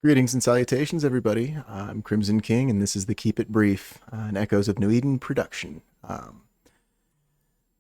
Greetings and salutations, everybody. I'm Krymsonkyng, and this is the Keep It Brief, an Echoes of New Eden production.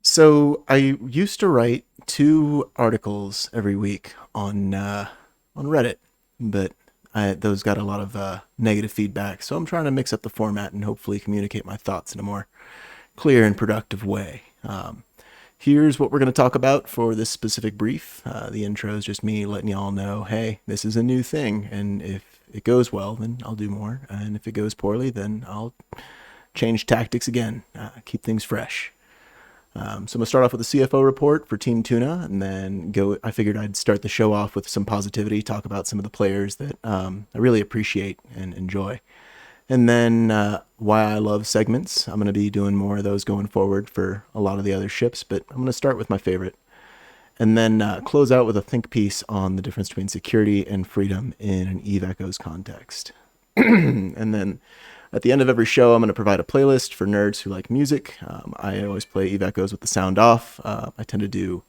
So I used to write 2 articles every week on Reddit, but those got a lot of negative feedback. So I'm trying to mix up the format and hopefully communicate my thoughts in a more clear and productive way. Here's what we're going to talk about for this specific brief. The intro is just me letting y'all know, hey, this is a new thing, and if it goes well, then I'll do more, and if it goes poorly, then I'll change tactics again, keep things fresh. So I'm going to start off with a CFO report for Team Tuna, and then I figured I'd start the show off with some positivity, talk about some of the players that I really appreciate and enjoy. And then why I love segments. I'm going to be doing more of those going forward for a lot of the other ships, but I'm going to start with my favorite. And then close out with a think piece on the difference between security and freedom in an Eve Echoes context. And then at the end of every show, I'm going to provide a playlist for nerds who like music. I always play Eve Echoes with the sound off. I tend to do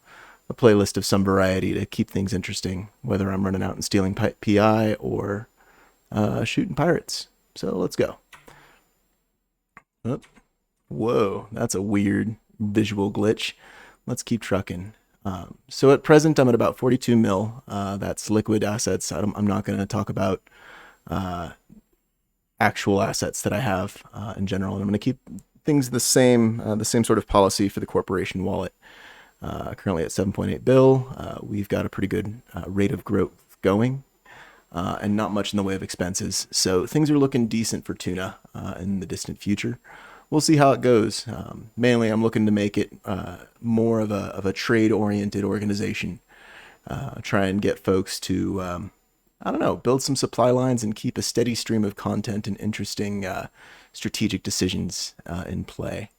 a playlist of some variety to keep things interesting, whether I'm running out and stealing PI or shooting pirates. So let's go. Oh, whoa, that's a weird visual glitch. Let's keep trucking. So at present, I'm at about 42 mil. That's liquid assets. I'm not going to talk about actual assets that I have in general. And I'm going to keep things the same sort of policy for the corporation wallet. Currently at 7.8 bill. We've got a pretty good rate of growth going. And not much in the way of expenses. So things are looking decent for Tuna in the distant future. We'll see how it goes. Mainly, I'm looking to make it more of a trade-oriented organization. Try and get folks to, build some supply lines and keep a steady stream of content and interesting strategic decisions in play.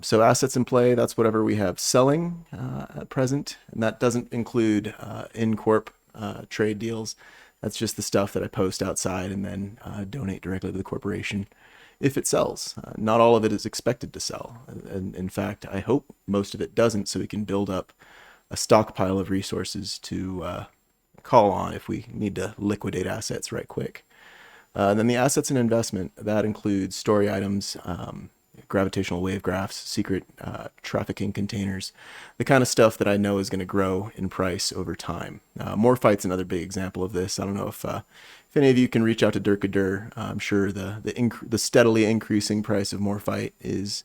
So assets in play, that's whatever we have selling at present. And that doesn't include in-corp trade deals. That's just the stuff that I post outside and then donate directly to the corporation if it sells. Not all of it is expected to sell. And in fact, I hope most of it doesn't, so we can build up a stockpile of resources to call on if we need to liquidate assets right quick. Then the assets and investment, that includes story items, gravitational wave graphs, secret trafficking containers, the kind of stuff that I know is going to grow in price over time. Morphite's another big example of this. I don't know if any of you can reach out to Durkadur. I'm sure the steadily increasing price of Morphite is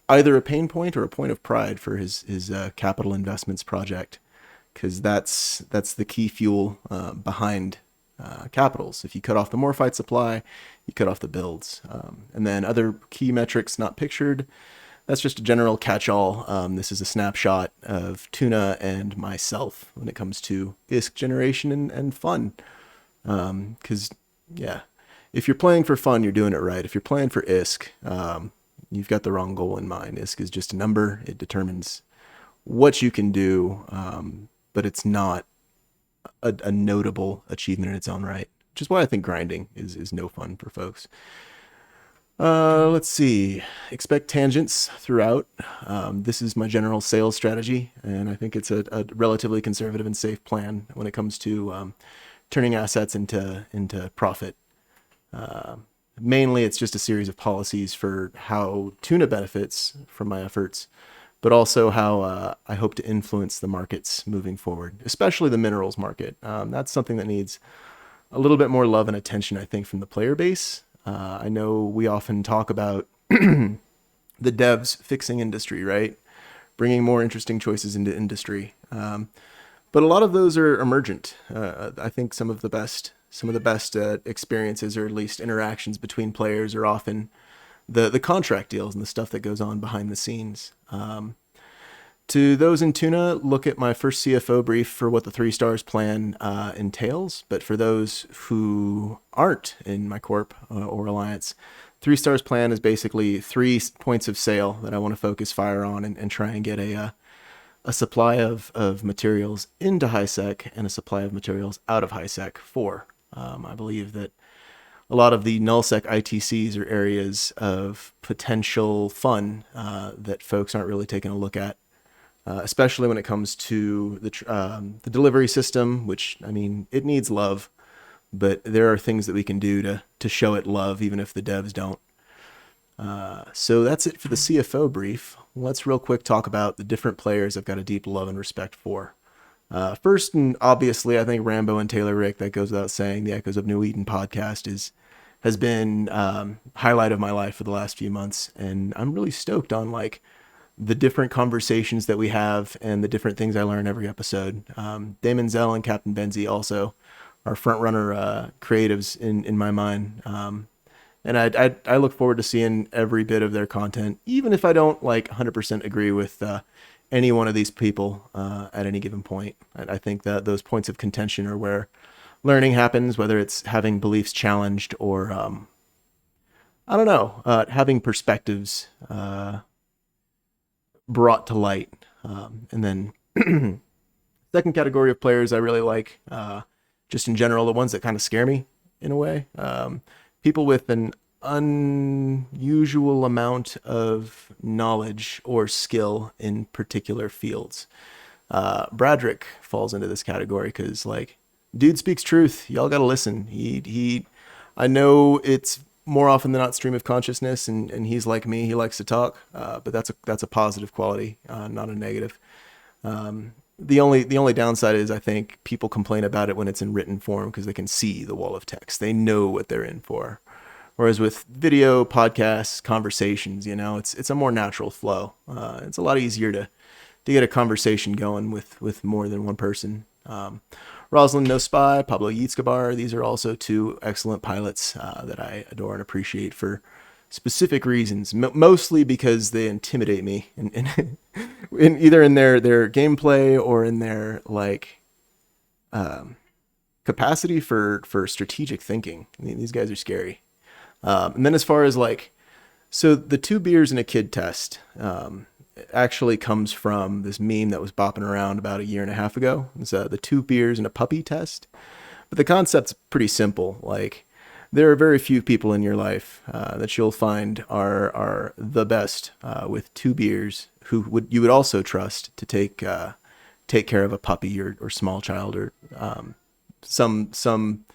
either a pain point or a point of pride for his capital investments project, because that's the key fuel behind capitals. If you cut off the Morphite supply, you cut off the builds. And then other key metrics not pictured, that's just a general catch-all. This is a snapshot of Tuna and myself when it comes to ISK generation and fun. Because, if you're playing for fun, you're doing it right. If you're playing for ISK, you've got the wrong goal in mind. ISK is just a number. It determines what you can do, but it's not a notable achievement in its own right, which is why I think grinding is no fun for folks. Let's see. Expect tangents throughout. This is my general sales strategy, and I think it's a relatively conservative and safe plan when it comes to turning assets into profit. Mainly, it's just a series of policies for how Tuna benefits from my efforts, but also how I hope to influence the markets moving forward, especially the minerals market. That's something that needs a little bit more love and attention, I think, from the player base. I know we often talk about the devs fixing industry, right? Bringing more interesting choices into industry. But a lot of those are emergent. I think some of the best experiences, or at least interactions between players, are often the contract deals and the stuff that goes on behind the scenes. To those in Tuna, look at my first CFO brief for what the 3 stars plan entails. But for those who aren't in my corp or alliance, 3 stars plan is basically 3 points of sale that I want to focus fire on and try and get a supply of materials into HiSec and a supply of materials out of HiSec for. I believe that a lot of the nullsec ITCs are areas of potential fun that folks aren't really taking a look at. Especially when it comes to the delivery system, which, I mean, it needs love, but there are things that we can do to show it love, even if the devs don't. So that's it for the CFO brief. Let's real quick talk about the different players I've got a deep love and respect for. First, and obviously, I think Rambo and Taylor Rick, that goes without saying, the Echoes of New Eden podcast has been highlight of my life for the last few months, and I'm really stoked on like the different conversations that we have and the different things I learn every episode. Damon Zell and Captain Benzie also are front runner creatives in my mind. And I look forward to seeing every bit of their content, even if I don't like 100% agree with any one of these people at any given point. I think that those points of contention are where learning happens, whether it's having beliefs challenged or, I don't know, having perspectives brought to light. And then second category of players I really like, just in general, the ones that kind of scare me in a way. People with an unusual amount of knowledge or skill in particular fields. Bradrick falls into this category because, like, dude speaks truth. Y'all gotta listen. I know it's more often than not stream of consciousness, and he's like me. He likes to talk, but that's a positive quality, not a negative. The only downside is I think people complain about it when it's in written form because they can see the wall of text. They know what they're in for. Whereas with video, podcasts, conversations, it's a more natural flow. It's a lot easier to get a conversation going with more than one person. Rosalind No Spy, Pablo Yitzkabar, these are also two excellent pilots that I adore and appreciate for specific reasons, mostly because they intimidate me in either in their gameplay or in their capacity for strategic thinking. I mean, these guys are scary. And then as far as so the 2 beers and a kid test actually comes from this meme that was bopping around about a year and a half ago. It's the 2 beers and a puppy test. But the concept's pretty simple. There are very few people in your life that you'll find are the best with 2 beers who you would also trust to take care of a puppy or small child or some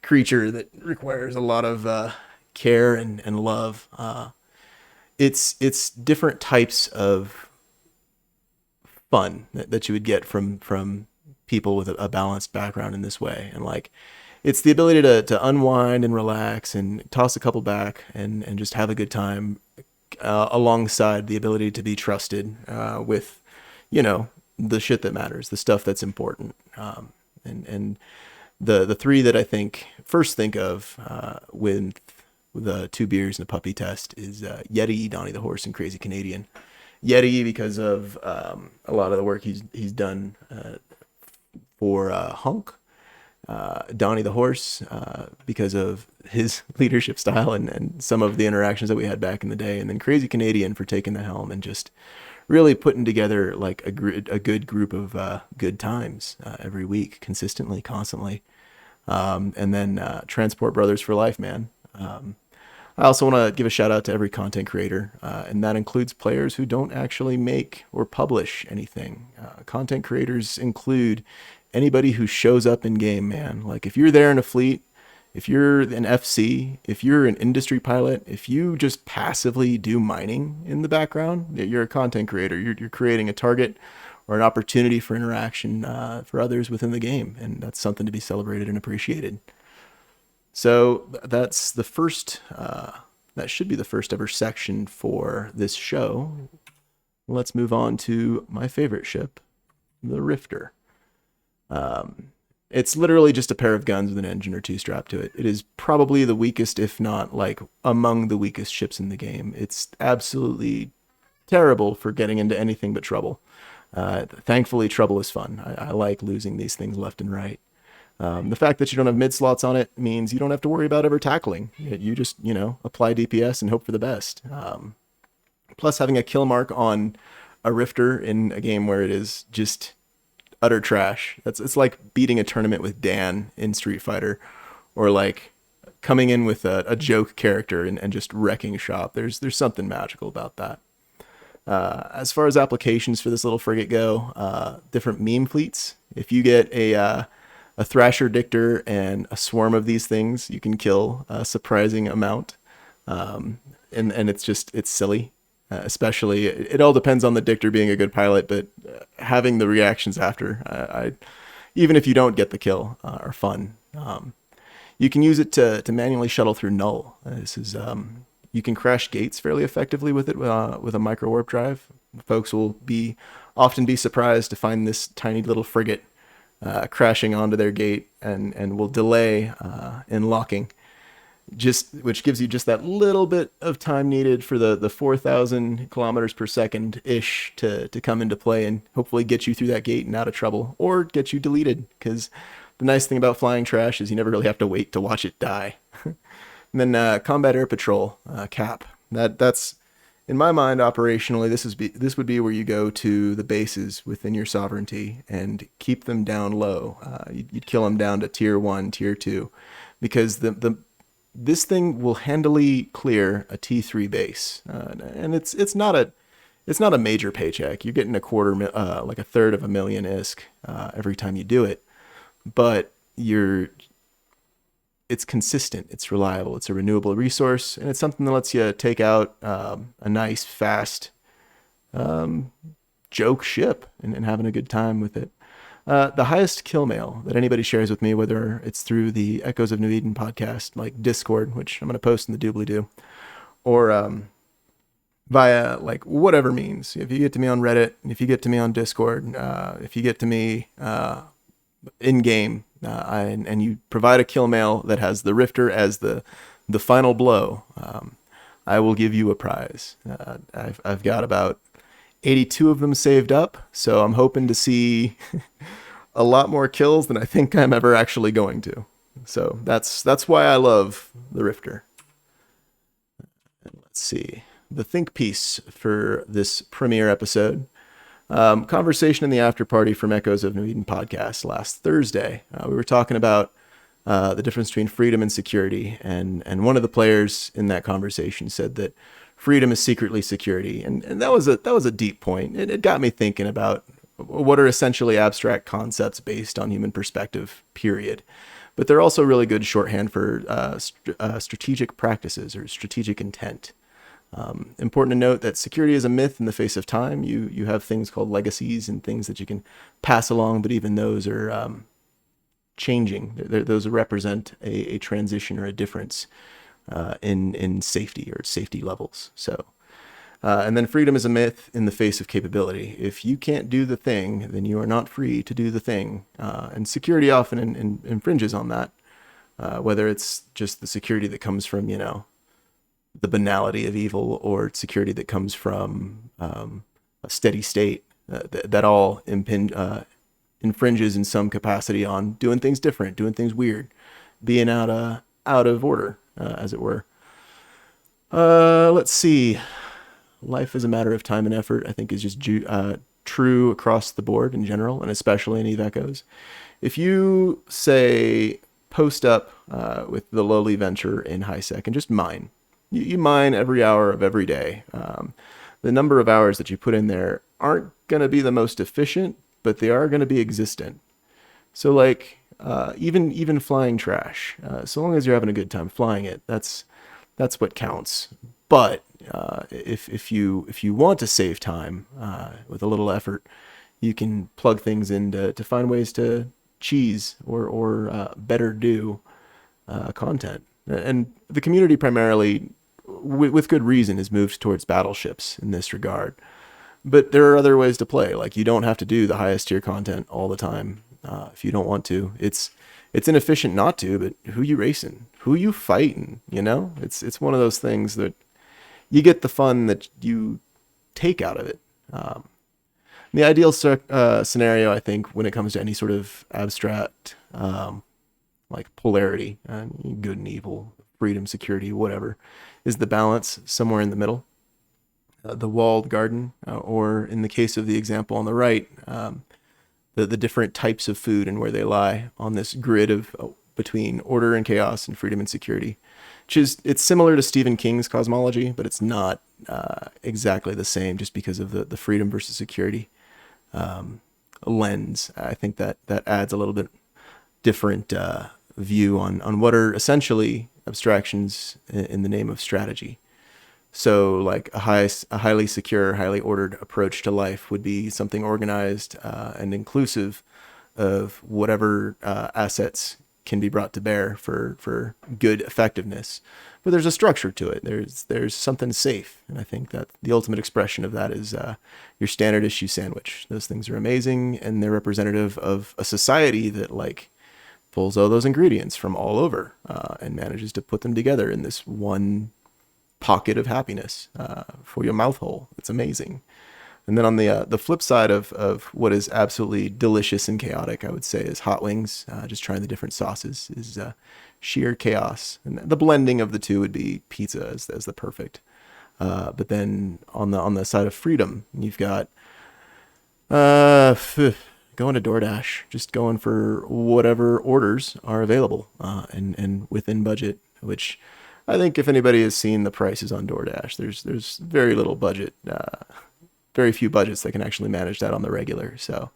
creature that requires a lot of care and love. It's different types of fun that you would get from people with a balanced background in this way. And it's the ability to unwind and relax and toss a couple back and just have a good time alongside the ability to be trusted with, the shit that matters, the stuff that's important. And the 3 that I first think of with the 2 beers and the puppy test is Yeti, Donnie the Horse, and Crazy Canadian. Yeti because of a lot of the work he's done for Hunk. Donnie the Horse because of his leadership style and some of the interactions that we had back in the day, and then Crazy Canadian for taking the helm and just really putting together a good group of good times every week, consistently, constantly. And then Transport Brothers for life, man. I also want to give a shout out to every content creator, and that includes players who don't actually make or publish anything. Content creators include anybody who shows up in game, man. If you're there in a fleet, if you're an FC, if you're an industry pilot, if you just passively do mining in the background, you're a content creator. You're creating a target or an opportunity for interaction for others within the game, and that's something to be celebrated and appreciated. So that's the first, that should be the first ever section for this show. Let's move on to my favorite ship, the Rifter. It's literally just a pair of guns with an engine or 2 strapped to it. It is probably the weakest, if not among the weakest ships in the game. It's absolutely terrible for getting into anything but trouble. Thankfully, trouble is fun. I like losing these things left and right. The fact that you don't have mid slots on it means you don't have to worry about ever tackling. You just, apply DPS and hope for the best. Plus, having a kill mark on a Rifter in a game where it is just utter trash. It's like beating a tournament with Dan in Street Fighter, or coming in with a joke character and just wrecking shop. There's something magical about that. As far as applications for this little frigate go, different meme fleets. If you get a a Thrasher Dictor and a swarm of these things, you can kill a surprising amount. And it's silly. Especially, it all depends on the Dictor being a good pilot, but having the reactions after, even if you don't get the kill, are fun. You can use it to manually shuttle through null. You can crash gates fairly effectively with it with a micro warp drive. Folks will often be surprised to find this tiny little frigate crashing onto their gate and will delay in locking, which gives you just that little bit of time needed for the 4,000 kilometers per second ish to come into play and hopefully get you through that gate and out of trouble, or get you deleted, because the nice thing about flying trash is you never really have to wait to watch it die. And then Combat Air Patrol, CAP. That's, in my mind, operationally, this would be where you go to the bases within your sovereignty and keep them down low. You'd kill them down to tier 1, tier 2, because this thing will handily clear a T3 base, and it's not a major paycheck. You're getting like a third of a million ISK every time you do it, but it's consistent, it's reliable, it's a renewable resource, and it's something that lets you take out a nice, fast joke ship and having a good time with it. The highest kill mail that anybody shares with me, whether it's through the Echoes of New Eden podcast, like Discord, which I'm going to post in the doobly-doo, or via like whatever means. If you get to me on Reddit, if you get to me on Discord, if you get to me in-game, and you provide a kill mail that has the Rifter as the final blow, I will give you a prize. I've got about 82 of them saved up, so I'm hoping to see a lot more kills than I think I'm ever actually going to. So that's why I love the Rifter. And let's see. The think piece for this premiere episode. Conversation in the after party from Echoes of New Eden podcast last Thursday. We were talking about the difference between freedom and security, and one of the players in that conversation said that freedom is secretly security, and that was a deep point. It got me thinking about what are essentially abstract concepts based on human perspective, period. But they're also really good shorthand for strategic practices or strategic intent. Important to note that security is a myth in the face of time. You have things called legacies and things that you can pass along, but even those are changing. Those represent a transition or a difference in safety or safety levels. So, and then freedom is a myth in the face of capability. If you can't do the thing, then you are not free to do the thing. And security often infringes on that, whether it's just the security that comes from, the banality of evil, or security that comes from a steady state. That all infringes in some capacity on doing things different, doing things weird, being out of order, as it were. Let's see. Life is a matter of time and effort, I think, is just true across the board in general, and especially in Eve Echoes. If you, say, post up with the lowly venture in HiSec and just mine, you mine every hour of every day. The number of hours that you put in there aren't going to be the most efficient, but they are going to be existent. So like, even flying trash, so long as you're having a good time flying it, that's what counts. But if you want to save time with a little effort, you can plug things in to find ways to cheese or better do content. And the community primarily, with good reason, has moved towards battleships in this regard. But there are other ways to play. Like, you don't have to do the highest tier content all the time if you don't want to. It's inefficient not to, but who you racing? Who you fighting? It's one of those things that you get the fun that you take out of it. The ideal scenario, I think, when it comes to any sort of abstract like polarity, good and evil, freedom, security, whatever, is the balance somewhere in the middle. The walled garden, or in the case of the example on the right, the different types of food and where they lie on this grid of between order and chaos and freedom and security. It's similar to Stephen King's cosmology, but it's not exactly the same, just because of the freedom versus security lens. I think that adds a little bit different view on what are essentially abstractions in the name of strategy. So like a highly secure, highly ordered approach to life would be something organized and inclusive of whatever assets can be brought to bear for good effectiveness. But there's a structure to it. There's something safe, and I think that the ultimate expression of that is your standard issue sandwich. Those things are amazing, and they're representative of a society that like pulls all those ingredients from all over and manages to put them together in this one pocket of happiness for your mouth hole. It's amazing. And then on the flip side of what is absolutely delicious and chaotic, I would say, is hot wings. Just trying the different sauces is sheer chaos. And the blending of the two would be pizza as the perfect. But then on the side of freedom, you've got going to DoorDash, just going for whatever orders are available and within budget, which I think if anybody has seen the prices on DoorDash, there's very little budget, very few budgets that can actually manage that on the regular. So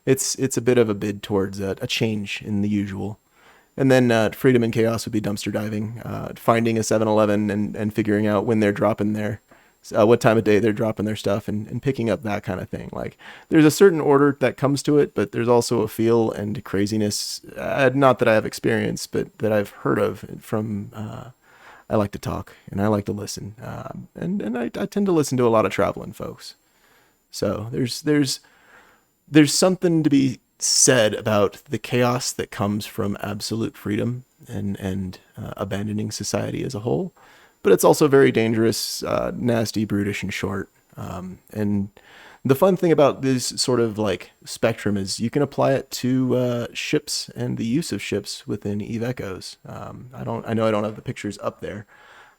it's a bit of a bid towards a change in the usual. And then freedom and chaos would be dumpster diving, finding a 7-Eleven and figuring out when they're dropping what time of day they're dropping their stuff and picking up that kind of thing. Like there's a certain order that comes to it, but there's also a feel and craziness, not that I have experience, but that I've heard of from, I like to talk and I like to listen. And I tend to listen to a lot of traveling folks. So there's something to be said about the chaos that comes from absolute freedom and abandoning society as a whole. But it's also very dangerous, nasty, brutish, and short. And the fun thing about this sort of like spectrum is you can apply it to ships and the use of ships within Eve Echoes. I know I don't have the pictures up there,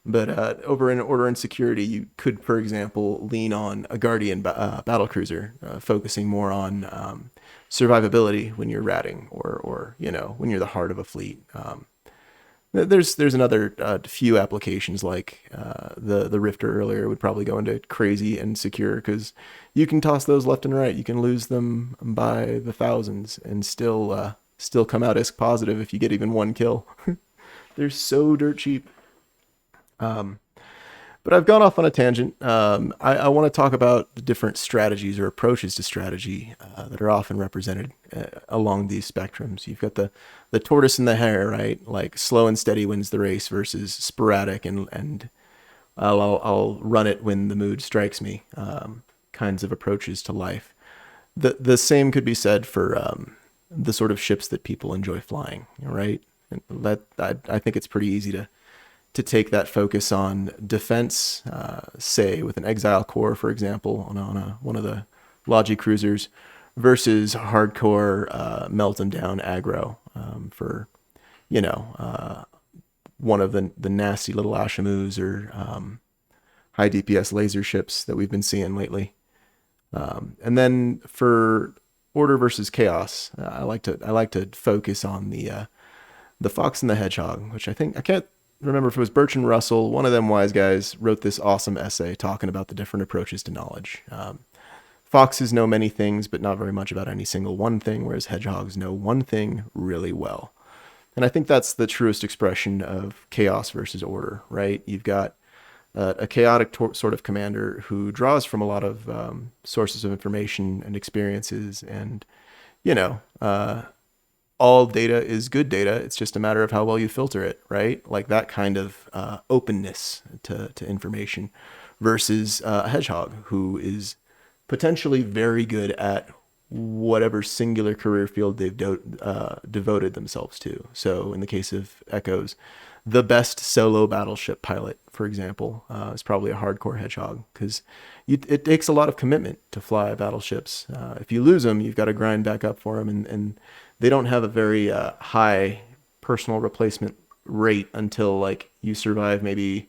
but over in Order and Security, you could, for example, lean on a Guardian battlecruiser, focusing more on survivability when you're ratting or when you're the heart of a fleet. There's another few applications like the Rifter earlier would probably go into crazy and secure because you can toss those left and right. You can lose them by the thousands and still come out ISK positive if you get even one kill. They're so dirt cheap. But I've gone off on a tangent. I want to talk about the different strategies or approaches to strategy that are often represented along these spectrums. You've got the tortoise and the hare, right? Like slow and steady wins the race versus sporadic and I'll run it when the mood strikes me kinds of approaches to life. The same could be said for the sort of ships that people enjoy flying, right? And I think it's pretty easy to take that focus on defense, say with an Exile Corps, for example, on one of the Logi cruisers, versus hardcore melt them down aggro for one of the nasty little Ashamus or high DPS laser ships that we've been seeing lately. And then for Order versus Chaos, I like to focus on the Fox and the Hedgehog, which I can't remember if it was Bertrand Russell, one of them wise guys, wrote this awesome essay talking about the different approaches to knowledge. Foxes know many things, but not very much about any single one thing, whereas hedgehogs know one thing really well. And I think that's the truest expression of chaos versus order, right? You've got a chaotic sort of commander who draws from a lot of sources of information and experiences, and all data is good data. It's just a matter of how well you filter it, right? Like that kind of openness to information versus a hedgehog who is potentially very good at whatever singular career field they've devoted themselves to. So in the case of Echoes, the best solo battleship pilot, for example, is probably a hardcore hedgehog because it takes a lot of commitment to fly battleships. If you lose them, you've got to grind back up for them, and they don't have a very high personal replacement rate until like you survive maybe.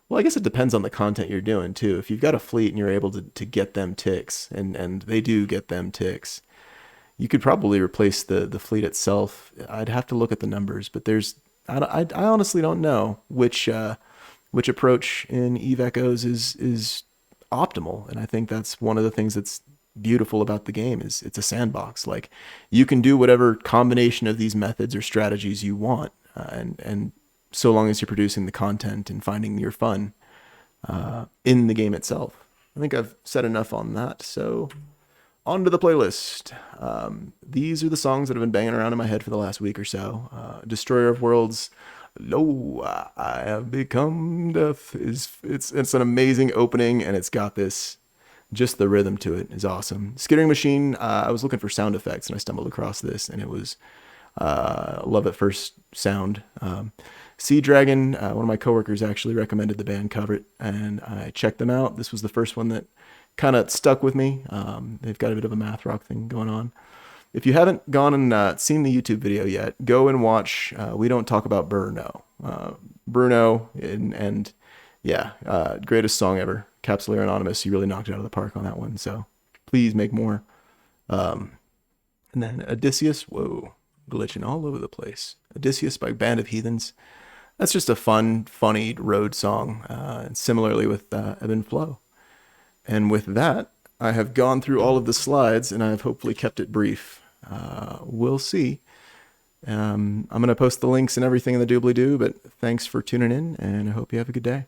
Well, I guess it depends on the content you're doing too. If you've got a fleet and you're able to get them ticks, and they do get them ticks, you could probably replace the fleet itself. I'd have to look at the numbers, but I honestly don't know which approach in Eve Echoes is optimal, and I think that's one of the things that's beautiful about the game is it's a sandbox. Like, you can do whatever combination of these methods or strategies you want, and so long as you're producing the content and finding your fun in the game itself. I think I've said enough on that, so on to the playlist. These are the songs that have been banging around in my head for the last week or so. Destroyer of Worlds, Lo, I Have Become Death, it's an amazing opening, and it's got this, just the rhythm to it is awesome. Skittering Machine, I was looking for sound effects, and I stumbled across this, and it was Love at First Sound. Sea Dragon, one of my coworkers actually recommended the band cover it, and I checked them out. This was the first one that kind of stuck with me. They've got a bit of a math rock thing going on. If you haven't gone and seen the YouTube video yet, go and watch We Don't Talk About Bruno. Bruno, and yeah, greatest song ever. Capsular Anonymous, you really knocked it out of the park on that one, so please make more. And then Odysseus, whoa, glitching all over the place. Odysseus by Band of Heathens. That's just a fun, funny road song, and similarly with Ebb and Flow. And with that, I have gone through all of the slides, and I have hopefully kept it brief. We'll see. I'm going to post the links and everything in the doobly-doo, but thanks for tuning in, and I hope you have a good day.